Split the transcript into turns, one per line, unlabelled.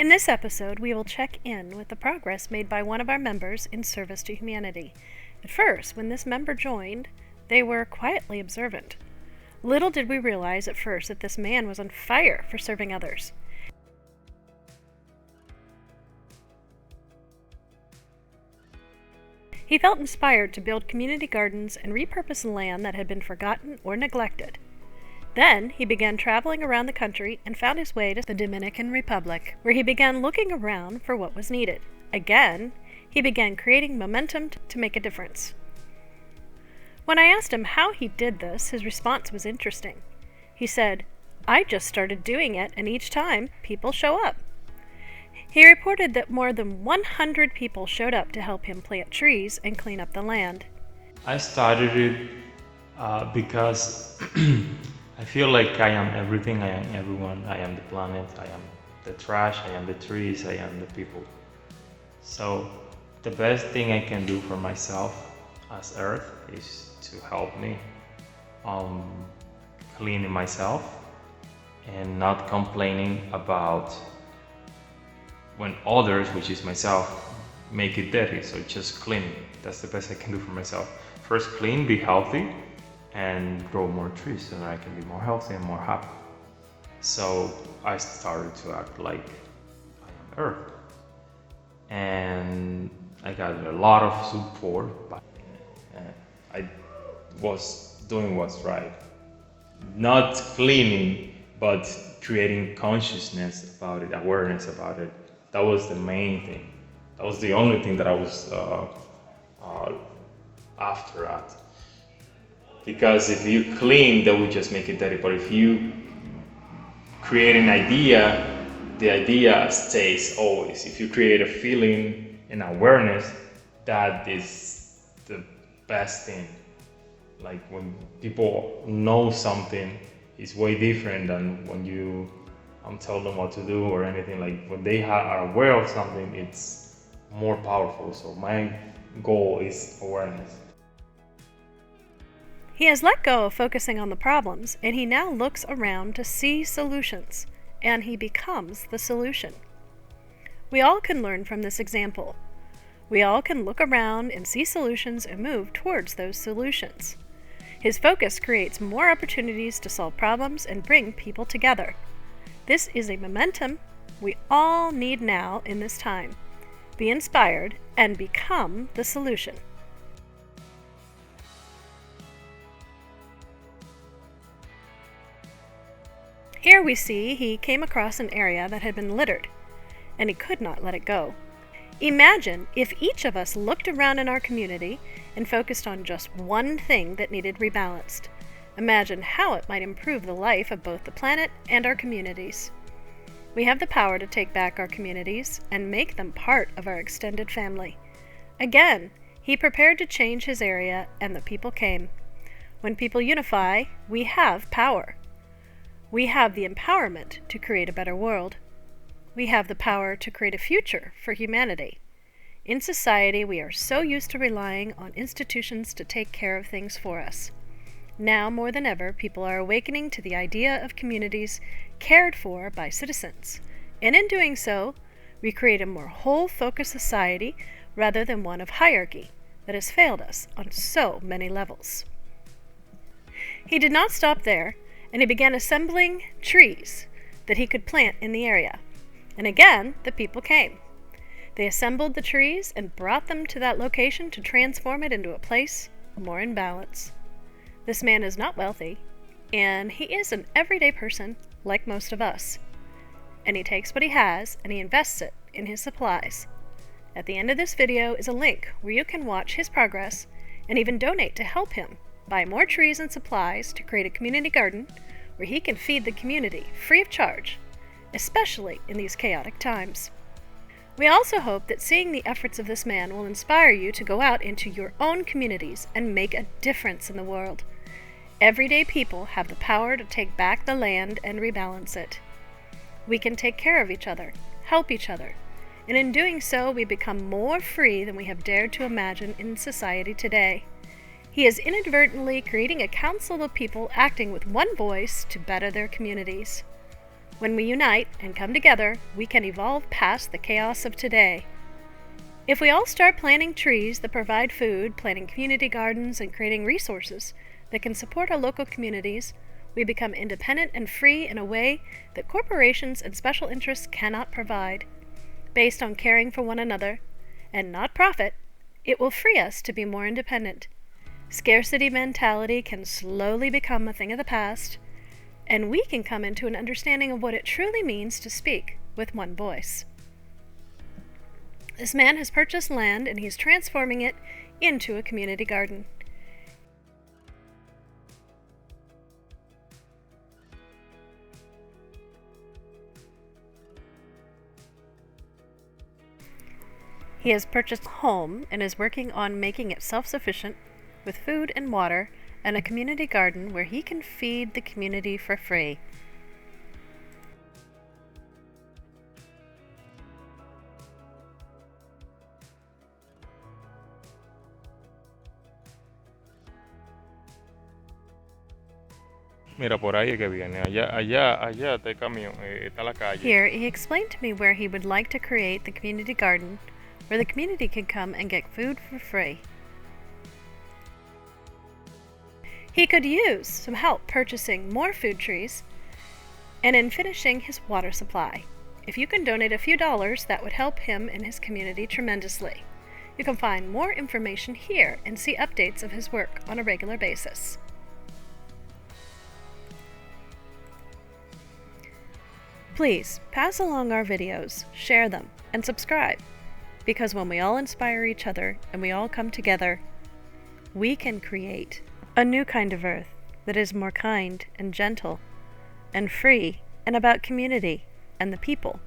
In this episode, we will check in with the progress made by one of our members in service to humanity. At first, when this member joined, they were quietly observant. Little did we realize at first that this man was on fire for serving others. He felt inspired to build community gardens and repurpose land that had been forgotten or neglected. Then he began traveling around the country and found his way to the Dominican Republic, where he began looking around for what was needed. Again, he began creating momentum to make a difference. When I asked him how he did this, his response was interesting. He said, "I just started doing it, and each time, people show up." He reported that more than 100 people showed up to help him plant trees and clean up the land.
I started it because I feel like I am everything, I am everyone, I am the planet, I am the trash, I am the trees, I am the people. So the best thing I can do for myself as Earth is to help me cleaning myself and not complaining about when others, which is myself, make it dirty. So just clean. That's the best I can do for myself. First clean, be healthy, and grow more trees so that I can be more healthy and more happy. So I started to act like I am Earth. And I got a lot of support, but I was doing what's right. Not cleaning, but creating consciousness about it, awareness about it. That was the main thing. That was the only thing that I was after that. Because if you clean, that would just make it dirty. But if you create an idea, the idea stays always. If you create a feeling and awareness, that is the best thing. Like when people know something, it's way different than when you tell them what to do or anything. Like when they are aware of something, it's more powerful. So my goal is awareness.
He has let go of focusing on the problems, and he now looks around to see solutions, and he becomes the solution. We all can learn from this example. We all can look around and see solutions and move towards those solutions. His focus creates more opportunities to solve problems and bring people together. This is a momentum we all need now in this time. Be inspired and become the solution. Here we see he came across an area that had been littered, and he could not let it go. Imagine if each of us looked around in our community and focused on just one thing that needed rebalanced. Imagine how it might improve the life of both the planet and our communities. We have the power to take back our communities and make them part of our extended family. Again, he prepared to change his area, and the people came. When people unify, we have power. We have the empowerment to create a better world. We have the power to create a future for humanity. In society, we are so used to relying on institutions to take care of things for us. Now, more than ever, people are awakening to the idea of communities cared for by citizens. And in doing so, we create a more whole-focused society rather than one of hierarchy that has failed us on so many levels. He did not stop there, and he began assembling trees that he could plant in the area. And again, the people came. They assembled the trees and brought them to that location to transform it into a place more in balance. This man is not wealthy, and he is an everyday person like most of us. And he takes what he has and he invests it in his supplies. At the end of this video is a link where you can watch his progress and even donate to help him buy more trees and supplies to create a community garden where he can feed the community free of charge, especially in these chaotic times. We also hope that seeing the efforts of this man will inspire you to go out into your own communities and make a difference in the world. Everyday people have the power to take back the land and rebalance it. We can take care of each other, help each other, and in doing so we become more free than we have dared to imagine in society today. He is inadvertently creating a council of people acting with one voice to better their communities. When we unite and come together, we can evolve past the chaos of today. If we all start planting trees that provide food, planting community gardens, and creating resources that can support our local communities, we become independent and free in a way that corporations and special interests cannot provide. Based on caring for one another, and not profit, it will free us to be more independent. Scarcity mentality can slowly become a thing of the past, and we can come into an understanding of what it truly means to speak with one voice. This man has purchased land and he's transforming it into a community garden. He has purchased a home and is working on making it self-sufficient with food and water and a community garden where he can feed the community for free.
Mira, por ahí es que viene. Allá está el camión, está la calle.
Here, he explained to me where he would like to create the community garden where the community can come and get food for free. He could use some help purchasing more food trees and in finishing his water supply. If you can donate a few dollars, that would help him and his community tremendously. You can find more information here and see updates of his work on a regular basis. Please pass along our videos, share them, and subscribe, because when we all inspire each other and we all come together, we can create a new kind of earth that is more kind and gentle and free and about community and the people